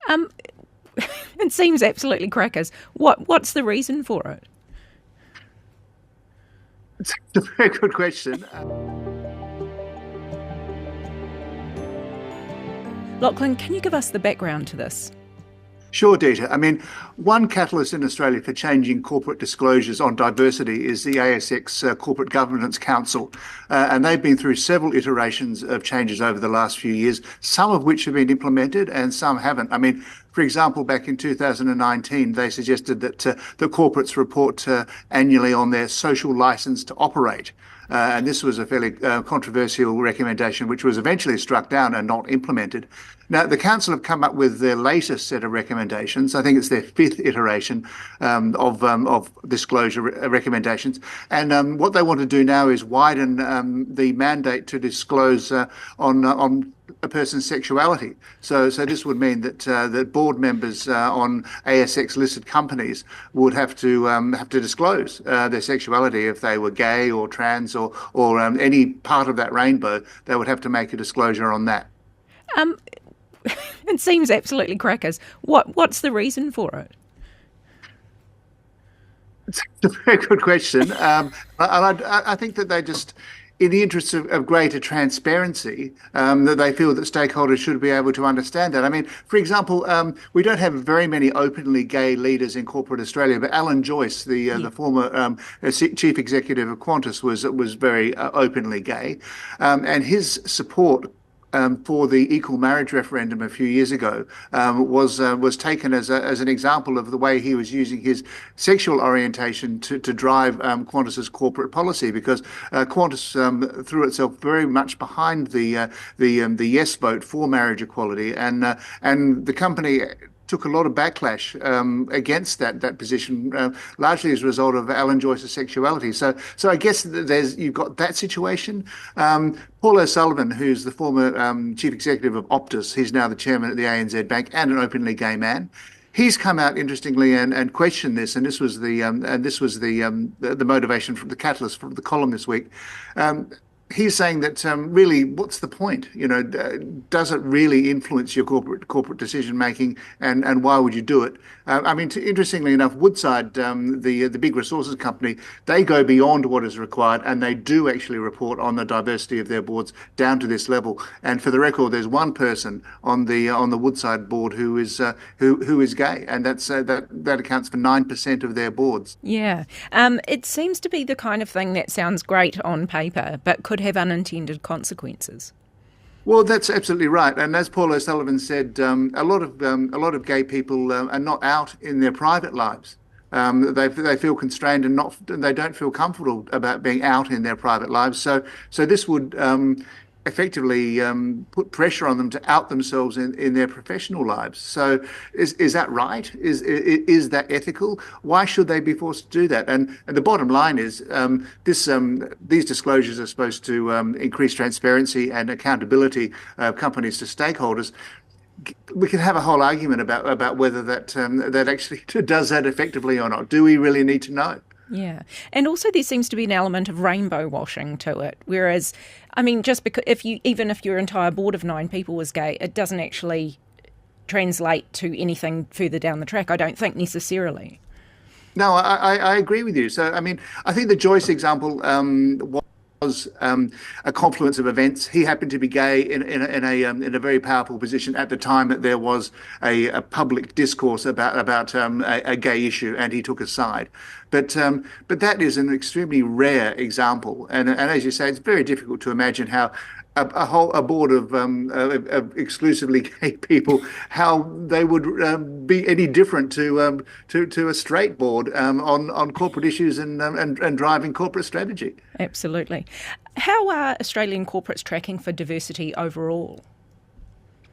Um, it seems absolutely crackers. What's the reason for it? It's a very good question. Lachlan, can you give us the background to this? Sure, Dieter. I mean, one catalyst in Australia for changing corporate disclosures on diversity is the ASX Corporate Governance Council. And they've been through several iterations of changes over the last few years, some of which have been implemented and some haven't. I mean, for example, back in 2019, they suggested that the corporates report annually on their social license to operate. And this was a fairly controversial recommendation, which was eventually struck down and not implemented. Now, the council have come up with their latest set of recommendations. I think it's their fifth iteration of disclosure recommendations. And what they want to do now is widen the mandate to disclose on a person's sexuality. So this would mean that that board members on ASX listed companies would have to disclose their sexuality if they were gay or trans or any part of that rainbow. They would have to make a disclosure on that. Um, it seems absolutely crackers. What's the reason for it? It's a very good question. I think that they just, in the interests of greater transparency, that they feel that stakeholders should be able to understand that. I mean, for example, we don't have very many openly gay leaders in corporate Australia, but Alan Joyce, the former chief executive of Qantas, was very openly gay, and his support for the equal marriage referendum a few years ago was taken as an example of the way he was using his sexual orientation to drive Qantas's corporate policy, because Qantas threw itself very much behind the yes vote for marriage equality, and the company took a lot of backlash against that position, largely as a result of Alan Joyce's sexuality. So I guess you've got that situation. Paul O'Sullivan, who's the former chief executive of Optus, he's now the chairman at the ANZ Bank and an openly gay man. He's come out interestingly and questioned this, and this was the motivation from the catalyst from the column this week. He's saying that really, what's the point? Does it really influence your corporate decision making, and why would you do it? I mean, interestingly enough, Woodside, the big resources company, they go beyond what is required, and they do actually report on the diversity of their boards down to this level. And for the record, there's one person on the Woodside board who is gay, and that accounts for 9% of their boards. Yeah. It seems to be the kind of thing that sounds great on paper, but could have unintended consequences. Well, that's absolutely right. And as Paul O'Sullivan said, a lot of gay people are not out in their private lives. They feel constrained and they don't feel comfortable about being out in their private lives. So this would effectively put pressure on them to out themselves in their professional lives. So is that right? Is that ethical? Why should they be forced to do that? And the bottom line is these disclosures are supposed to increase transparency and accountability of companies to stakeholders. We can have a whole argument about whether that actually does that effectively or not. Do we really need to know? Yeah. And also there seems to be an element of rainbow washing to it. Whereas, I mean, just because even if your entire board of 9 people was gay, it doesn't actually translate to anything further down the track, I don't think necessarily. No, I agree with you. So, I mean, I think the Joyce example was a confluence of events. He happened to be gay in a very powerful position at the time that there was a public discourse about a gay issue, and he took a side. But that is an extremely rare example, and as you say, it's very difficult to imagine how a board of exclusively gay people, how they would be any different to a straight board on corporate issues and driving corporate strategy. Absolutely. How are Australian corporates tracking for diversity overall?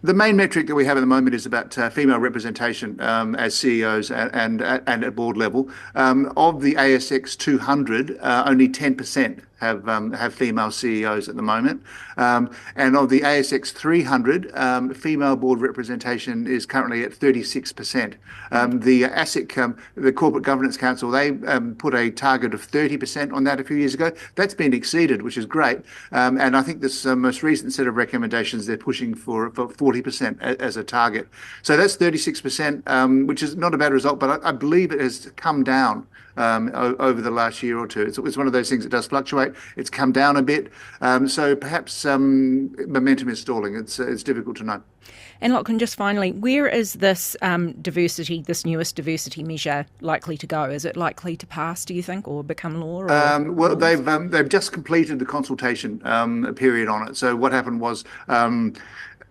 The main metric that we have at the moment is about female representation as CEOs and at board level. Of the ASX 200, only 10% have female CEOs at the moment. And of the ASX 300, female board representation is currently at 36%. The ASIC, the Corporate Governance Council, they put a target of 30% on that a few years ago. That's been exceeded, which is great. And I think this most recent set of recommendations, they're pushing for 40% as a target. So that's 36%, which is not a bad result, but I believe it has come down over the last year or two. It's one of those things that does fluctuate. It's come down a bit. So perhaps momentum is stalling. It's difficult to know. And Lachlan, just finally, where is this diversity, this newest diversity measure, likely to go? Is it likely to pass, do you think, or become law? Well, they've just completed the consultation period on it. So what happened was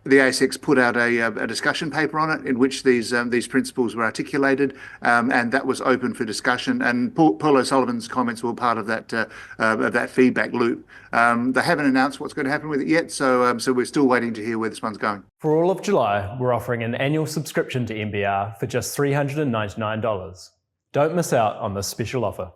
the ASX put out a discussion paper on it in which these principles were articulated, and that was open for discussion. And Paul O'Sullivan's comments were part of that feedback loop. They haven't announced what's going to happen with it yet, so we're still waiting to hear where this one's going. For all of July, we're offering an annual subscription to NBR for just $399. Don't miss out on this special offer.